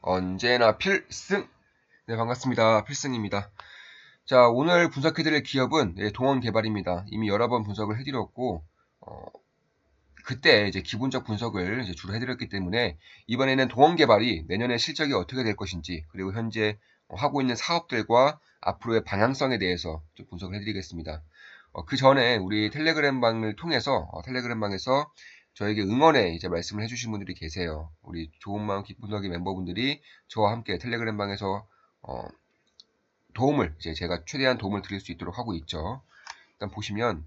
언제나 필승! 네, 반갑습니다. 필승입니다. 자, 오늘 분석해드릴 기업은 동원개발입니다. 이미 여러 번 분석을 해드렸고, 그때 이제 기본적 분석을 이제 주로 해드렸기 때문에 이번에는 동원개발이 내년에 실적이 어떻게 될 것인지, 그리고 현재 하고 있는 사업들과 앞으로의 방향성에 대해서 좀 분석을 해드리겠습니다. 그 전에 우리 텔레그램방을 통해서 텔레그램방에서 저에게 응원에 이제 말씀을 해주신 분들이 계세요. 우리 좋은 마음 기쁜 덕의 멤버분들이 저와 함께 텔레그램방에서 도움을 이제 제가 최대한 도움을 드릴 수 있도록 하고 있죠. 일단 보시면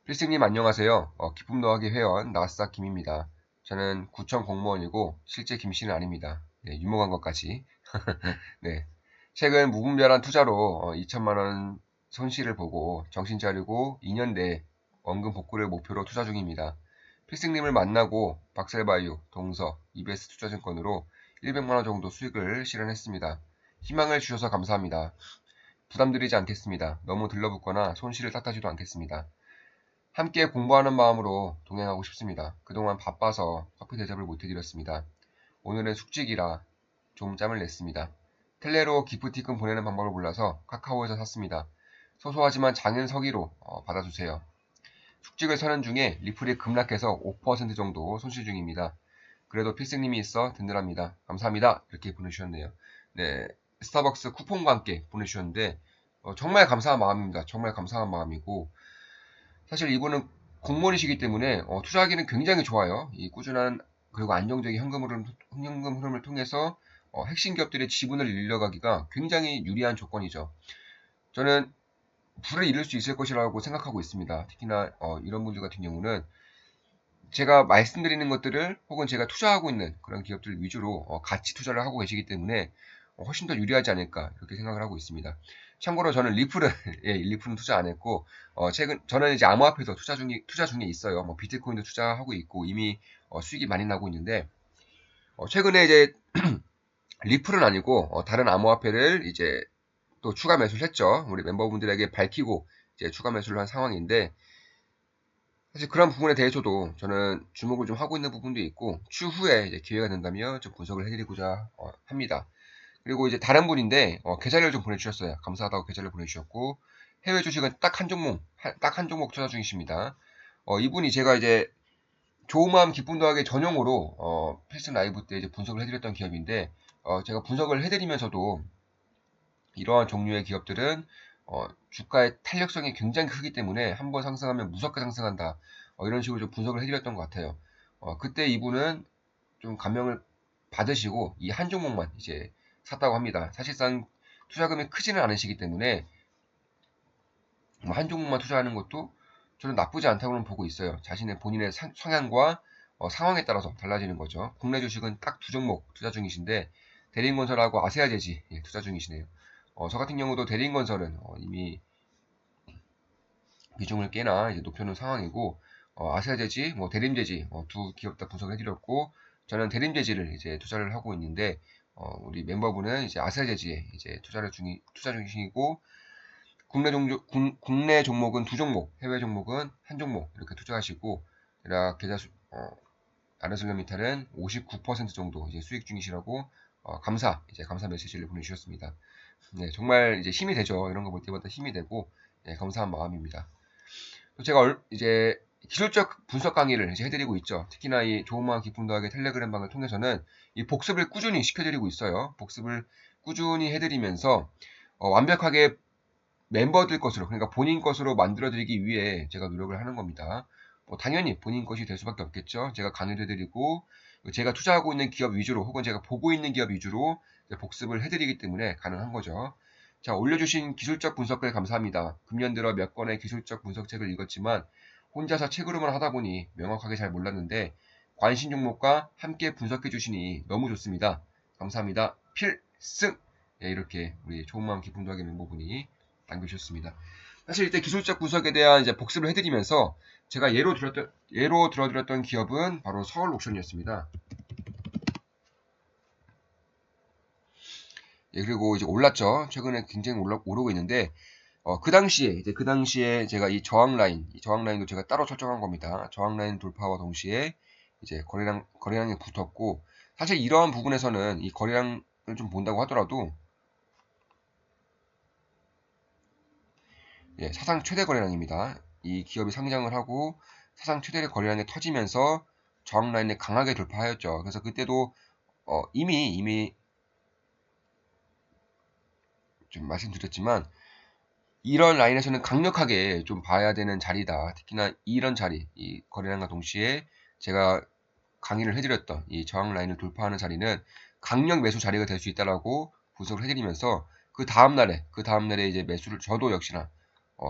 필승님 안녕하세요. 기쁨 더하기 회원 나스닥 김입니다. 저는 구청 공무원이고 실제 김씨는 아닙니다. 네, 유명한 것까지. 네. 최근 무분별한 투자로 2천만 원 손실을 보고 정신 차리고 2년 내에 원금 복구를 목표로 투자 중입니다. 필승님을 만나고 박셀바이오, 동서, EBS 투자증권으로 100만 원 정도 수익을 실현했습니다. 희망을 주셔서 감사합니다. 부담드리지 않겠습니다. 너무 들러붙거나 손실을 탓하지도 않겠습니다. 함께 공부하는 마음으로 동행하고 싶습니다. 그동안 바빠서 커피 대접을 못 해드렸습니다. 오늘은 숙직이라 좀 짬을 냈습니다. 텔레로 기프티콘 보내는 방법을 몰라서 카카오에서 샀습니다. 소소하지만 작은 서기로 받아주세요. 숙직을 서는 중에 리플이 급락해서 5% 정도 손실 중입니다. 그래도 필승님이 있어 든든합니다. 감사합니다. 이렇게 보내주셨네요. 네, 스타벅스 쿠폰과 함께 보내주셨는데 정말 감사한 마음입니다. 정말 감사한 마음이고 사실 이분은 공무원이시기 때문에 투자하기는 굉장히 좋아요. 이 꾸준한 그리고 안정적인 현금 흐름을 통해서 핵심 기업들의 지분을 늘려가기가 굉장히 유리한 조건이죠. 저는 부를 이룰 수 있을 것이라고 생각하고 있습니다. 특히나 이런 분들 같은 경우는 제가 말씀드리는 것들을 혹은 제가 투자하고 있는 그런 기업들 위주로 같이 투자를 하고 계시기 때문에 훨씬 더 유리하지 않을까 이렇게 생각을 하고 있습니다. 참고로 저는 리플은 리플은 투자 안 했고 최근 저는 이제 암호화폐도 투자 중에 있어요. 뭐 비트코인도 투자하고 있고 이미 수익이 많이 나고 있는데 최근에 이제 리플은 아니고 다른 암호화폐를 이제 또 추가 매수를 했죠. 우리 멤버분들에게 밝히고 이제 추가 매수를 한 상황인데 사실 그런 부분에 대해서도 저는 주목을 좀 하고 있는 부분도 있고 추후에 이제 기회가 된다면 좀 분석을 해드리고자 합니다. 그리고 이제 다른 분인데 계좌를 좀 보내주셨어요. 감사하다고 계좌를 보내주셨고 해외 주식은 딱 한 종목 투자 중이십니다. 이분이 제가 이제 좋은 마음 기쁨 더하기 전용으로 필승 라이브 때 이제 분석을 해드렸던 기업인데 제가 분석을 해드리면서도 이러한 종류의 기업들은 주가의 탄력성이 굉장히 크기 때문에 한번 상승하면 무섭게 상승한다. 이런 식으로 좀 분석을 해드렸던 것 같아요. 그때 이분은 좀 감명을 받으시고 이 한 종목만 이제 샀다고 합니다. 사실상 투자금이 크지는 않으시기 때문에 한 종목만 투자하는 것도 저는 나쁘지 않다고는 보고 있어요. 자신의 본인의 성향과 상황에 따라서 달라지는 거죠. 국내 주식은 딱 두 종목 투자 중이신데 대림건설하고 아세아제지 투자 중이시네요. 저 같은 경우도 대림건설은 이미 비중을 꽤나 이제 높여놓은 상황이고 아세아제지, 뭐 대림제지 두 기업 다 분석해드렸고 저는 대림제지를 이제 투자를 하고 있는데 우리 멤버분은 이제 아세아제지에 이제 투자 중이시고 국내 종목은 두 종목, 해외 종목은 한 종목 이렇게 투자하시고 대략 아르셀러미탈은 59% 정도 이제 수익 중이시라고 감사 메시지를 보내주셨습니다. 네, 정말 이제 힘이 되죠. 이런 거 볼 때마다 힘이 되고 감사한 마음입니다. 또 제가 이제 기술적 분석 강의를 이제 해드리고 있죠. 특히나 이 좋은 마음 기쁨 더하기 텔레그램 방을 통해서는 이 복습을 꾸준히 시켜드리고 있어요. 복습을 꾸준히 해드리면서 완벽하게 멤버들 것으로 그러니까 본인 것으로 만들어드리기 위해 제가 노력을 하는 겁니다. 당연히 본인 것이 될 수밖에 없겠죠. 제가 강의를 해드리고 제가 투자하고 있는 기업 위주로 혹은 제가 보고 있는 기업 위주로 복습을 해드리기 때문에 가능한 거죠. 자, 올려주신 기술적 분석글 감사합니다. 금년 들어 몇 권의 기술적 분석책을 읽었지만 혼자서 책으로만 하다 보니 명확하게 잘 몰랐는데 관심 종목과 함께 분석해 주시니 너무 좋습니다. 감사합니다. 필승! 이렇게 우리 좋은 마음 기쁨 더하기 멤버분이 남겨주셨습니다. 사실 이때 기술적 분석에 대한 이제 복습을 해드리면서 제가 예로 들어드렸던 기업은 바로 서울옥션이었습니다. 그리고 이제 올랐죠. 최근에 굉장히 오르고 있는데 그 당시에 제가 이 저항 라인도 제가 따로 설정한 겁니다. 저항 라인 돌파와 동시에 이제 거래량이 붙었고, 사실 이러한 부분에서는 이 거래량을 좀 본다고 하더라도 예, 사상 최대 거래량입니다. 이 기업이 상장을 하고 사상 최대 거래량이 터지면서 저항 라인을 강하게 돌파하였죠. 그래서 그때도 이미 좀 말씀드렸지만 이런 라인에서는 강력하게 좀 봐야 되는 자리다. 특히나 이런 자리, 이 거래량과 동시에 제가 강의를 해드렸던 이 저항 라인을 돌파하는 자리는 강력 매수 자리가 될 수 있다라고 분석을 해드리면서 그 다음날에 이제 매수를 저도 역시나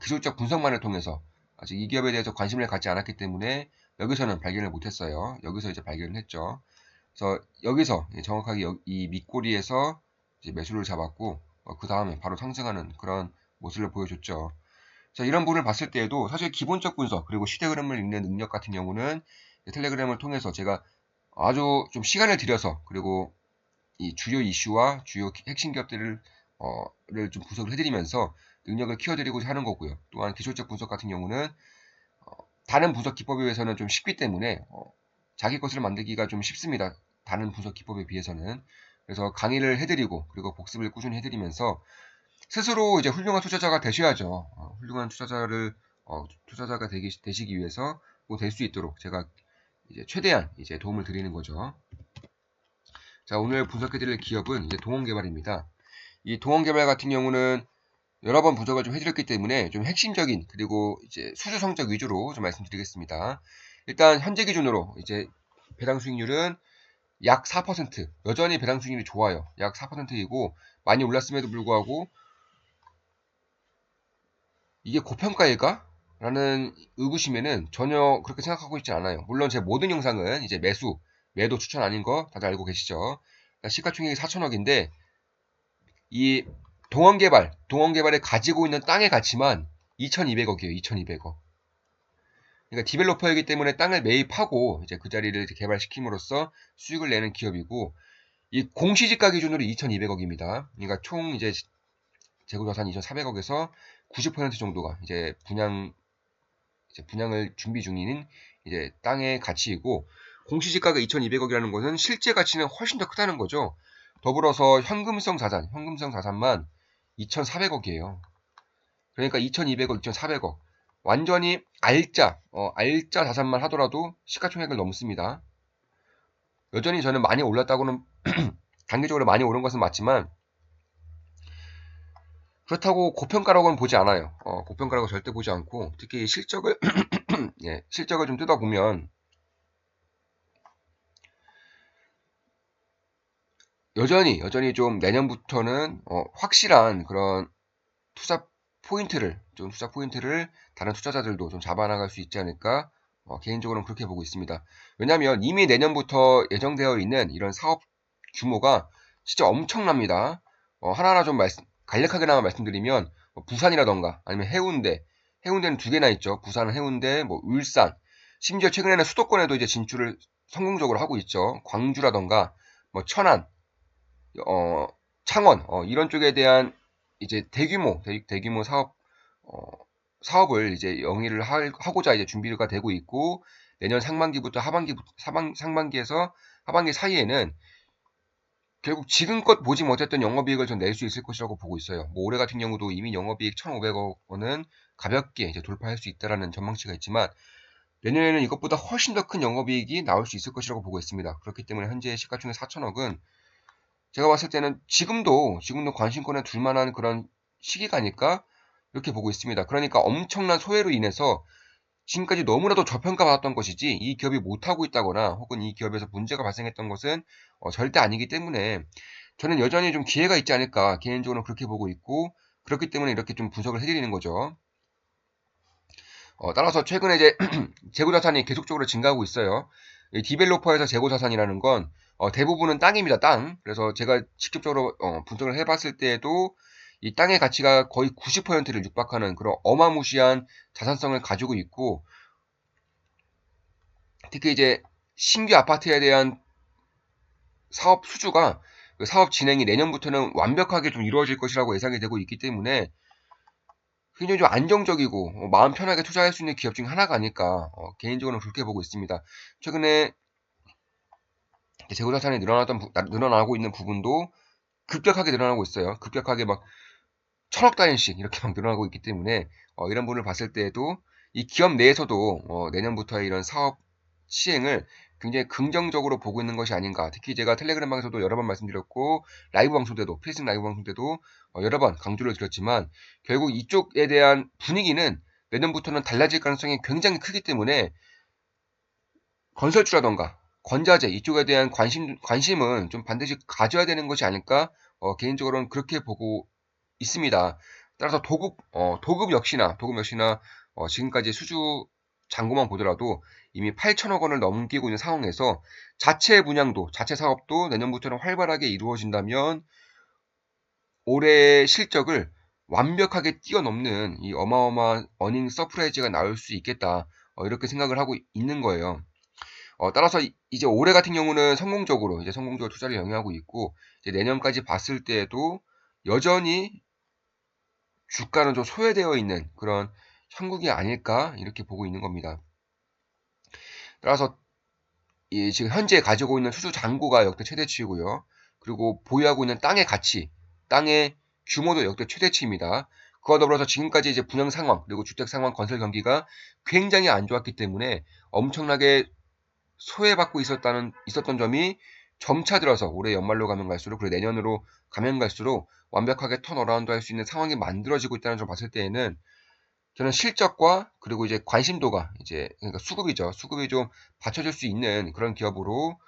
기술적 분석만을 통해서 아직 이 기업에 대해서 관심을 갖지 않았기 때문에 여기서는 발견을 못했어요. 여기서 이제 발견을 했죠. 그래서 여기서 정확하게 이 밑꼬리에서 이제 매수를 잡았고 그 다음에 바로 상승하는 그런 모습을 보여줬죠. 자, 이런 부분을 봤을 때에도 사실 기본적 분석 그리고 시대 흐름을 읽는 능력 같은 경우는 텔레그램을 통해서 제가 아주 좀 시간을 들여서 그리고 이 주요 이슈와 주요 핵심 기업들을 좀 분석을 해드리면서 능력을 키워드리고자 하는 거고요. 또한 기술적 분석 같은 경우는 다른 분석 기법에 비해서는 좀 쉽기 때문에 자기 것을 만들기가 좀 쉽습니다. 다른 분석 기법에 비해서는. 그래서 강의를 해드리고 그리고 복습을 꾸준히 해드리면서 스스로 이제 훌륭한 투자자가 되셔야죠. 훌륭한 투자자가 되시기 위해서 될 수 있도록 제가 이제 최대한 이제 도움을 드리는 거죠. 자, 오늘 분석해드릴 기업은 이제 동원개발입니다. 이 동원개발 같은 경우는 여러 번 분석을 좀 해드렸기 때문에 좀 핵심적인 그리고 이제 수주 성적 위주로 좀 말씀드리겠습니다. 일단 현재 기준으로 이제 배당 수익률은 약 4%, 여전히 배당 수익률이 좋아요. 약 4%이고 많이 올랐음에도 불구하고 이게 고평가일까? 라는 의구심에는 전혀 그렇게 생각하고 있지 않아요. 물론 제 모든 영상은 이제 매도 추천 아닌 거 다들 알고 계시죠? 시가총액이 4천억인데 이 동원개발에 가지고 있는 땅의 가치만 2,200억이에요. 2,200억. 그러니까 디벨로퍼이기 때문에 땅을 매입하고 이제 그 자리를 이제 개발시킴으로써 수익을 내는 기업이고 이 공시지가 기준으로 2,200억입니다. 그러니까 총 이제 재고자산 2,400억에서 90% 정도가 이제 분양을 준비 중인 이제 땅의 가치이고 공시지가가 2,200억이라는 것은 실제 가치는 훨씬 더 크다는 거죠. 더불어서 현금성 자산만 2,400억이에요. 그러니까 2,200억, 2,400억. 완전히 알짜 자산만 하더라도 시가총액을 넘습니다. 여전히 저는 많이 올랐다고는 단기적으로 많이 오른 것은 맞지만 그렇다고 고평가라고는 보지 않아요. 고평가라고 절대 보지 않고 특히 실적을 예, 실적을 좀 뜯어보면 여전히 좀 내년부터는 확실한 그런 투자 포인트를 다른 투자자들도 좀 잡아나갈 수 있지 않을까 개인적으로는 그렇게 보고 있습니다. 왜냐하면 이미 내년부터 예정되어 있는 이런 사업 규모가 진짜 엄청납니다. 하나하나 좀 간략하게나마 말씀드리면 부산이라던가 아니면 해운대는 두 개나 있죠. 부산은 해운대, 울산, 심지어 최근에는 수도권에도 이제 진출을 성공적으로 하고 있죠. 광주라던가 천안, 창원 이런 쪽에 대한 이제 대규모 사업을 이제 영위를 하고자 이제 준비가 되고 있고 내년 상반기부터 상반기에서 하반기 사이에는 결국 지금껏 보지 못했던 영업이익을 좀 낼 수 있을 것이라고 보고 있어요. 올해 같은 경우도 이미 영업이익 1,500억 원은 가볍게 이제 돌파할 수 있다라는 전망치가 있지만 내년에는 이것보다 훨씬 더 큰 영업이익이 나올 수 있을 것이라고 보고 있습니다. 그렇기 때문에 현재 시가총액 4천억은 제가 봤을 때는 지금도 관심권에 둘 만한 그런 시기가 아닐까 이렇게 보고 있습니다. 그러니까 엄청난 소외로 인해서 지금까지 너무나도 저평가받았던 것이지 이 기업이 못하고 있다거나 혹은 이 기업에서 문제가 발생했던 것은 절대 아니기 때문에 저는 여전히 좀 기회가 있지 않을까 개인적으로 그렇게 보고 있고 그렇기 때문에 이렇게 좀 분석을 해드리는 거죠. 따라서 최근에 이제 재고자산이 계속적으로 증가하고 있어요. 이 디벨로퍼에서 재고자산이라는 건 대부분은 땅입니다. 땅. 그래서 제가 직접적으로 분석을 해봤을 때에도 이 땅의 가치가 거의 90%를 육박하는 그런 어마무시한 자산성을 가지고 있고 특히 이제 신규 아파트에 대한 사업 수주가 그 사업 진행이 내년부터는 완벽하게 좀 이루어질 것이라고 예상이 되고 있기 때문에 굉장히 좀 안정적이고 마음 편하게 투자할 수 있는 기업 중 하나가 아닐까 개인적으로는 그렇게 보고 있습니다. 최근에 재고 자산이 늘어나고 있는 부분도 급격하게 늘어나고 있어요. 급격하게 막 천억 단위씩 이렇게 막 늘어나고 있기 때문에 이런 부분을 봤을 때에도 이 기업 내에서도 내년부터의 이런 사업 시행을 굉장히 긍정적으로 보고 있는 것이 아닌가. 특히 제가 텔레그램 방에서도 여러 번 말씀드렸고 라이브 방송 때도 필승 라이브 방송 때도 여러 번 강조를 드렸지만 결국 이쪽에 대한 분위기는 내년부터는 달라질 가능성이 굉장히 크기 때문에 건설주라던가 건자재 이쪽에 대한 관심은 좀 반드시 가져야 되는 것이 아닐까 개인적으로는 그렇게 보고 있습니다. 따라서 도급 역시나 지금까지 수주 잔고만 보더라도 이미 8천억 원을 넘기고 있는 상황에서 자체 분양도 자체 사업도 내년부터는 활발하게 이루어진다면 올해 실적을 완벽하게 뛰어넘는 이 어마어마한 어닝 서프라이즈가 나올 수 있겠다. 이렇게 생각을 하고 있는 거예요. 따라서 이제 올해 같은 경우는 성공적으로 투자를 영위하고 있고 이제 내년까지 봤을 때에도 여전히 주가는 좀 소외되어 있는 그런 형국이 아닐까 이렇게 보고 있는 겁니다. 따라서 지금 현재 가지고 있는 수주 잔고가 역대 최대치이고요. 그리고 보유하고 있는 땅의 가치, 땅의 규모도 역대 최대치입니다. 그와 더불어서 지금까지 이제 분양 상황 그리고 주택 상황 건설 경기가 굉장히 안 좋았기 때문에 엄청나게 소외받고 있었던 점이 점차 들어서 올해 연말로 가면 갈수록 그리고 내년으로 가면 갈수록 완벽하게 턴어라운드 할 수 있는 상황이 만들어지고 있다는 점 봤을 때에는 저는 실적과 그리고 이제 관심도가 그러니까 수급이죠. 수급이 좀 받쳐줄 수 있는 그런 기업으로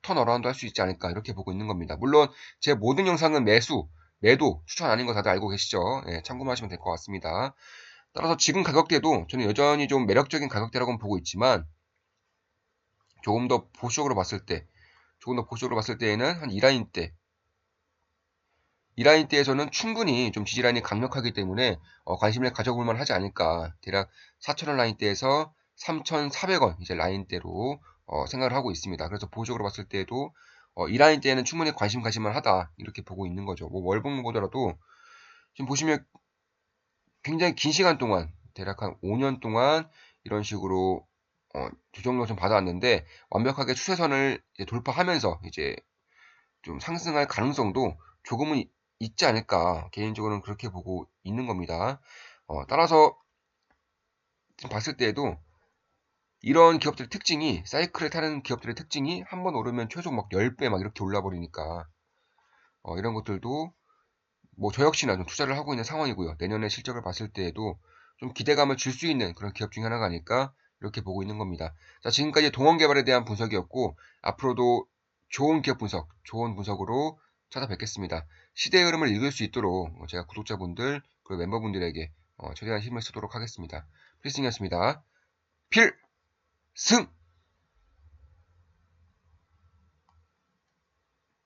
턴어라운드 할 수 있지 않을까 이렇게 보고 있는 겁니다. 물론 제 모든 영상은 매도 추천 아닌 거 다들 알고 계시죠? 예, 참고하시면 될 것 같습니다. 따라서 지금 가격대도 저는 여전히 좀 매력적인 가격대라고 보고 있지만 조금 더 보수적으로 봤을 때에는 한 이 라인 대에서는 충분히 좀 지지라인이 강력하기 때문에 관심을 가져볼 만하지 않을까. 대략 4,000원 라인대에서 3,400원 이제 라인대로 생각을 하고 있습니다. 그래서 보수적으로 봤을 때에도 이 라인대에는 충분히 관심 가질 만하다 이렇게 보고 있는 거죠. 뭐 월봉 보더라도 지금 보시면 굉장히 긴 시간 동안 대략 한 5년 동안 이런 식으로 조정을 좀 받아왔는데 완벽하게 추세선을 돌파하면서 이제 좀 상승할 가능성도 조금은 있지 않을까 개인적으로는 그렇게 보고 있는 겁니다. 따라서 지금 봤을 때에도 이런 기업들의 특징이 사이클을 타는 기업들의 특징이 한번 오르면 최소 막 10배 막 이렇게 올라 버리니까 이런 것들도 뭐 저 역시나 좀 투자를 하고 있는 상황이고요. 내년에 실적을 봤을 때에도 좀 기대감을 줄 수 있는 그런 기업 중에 하나가 아닐까 이렇게 보고 있는 겁니다. 자, 지금까지 동원개발에 대한 분석이었고 앞으로도 좋은 기업 분석, 좋은 분석으로 찾아뵙겠습니다. 시대의 흐름을 읽을 수 있도록 제가 구독자분들 그리고 멤버분들에게 최대한 힘을 쓰도록 하겠습니다. 필승이었습니다. 필승!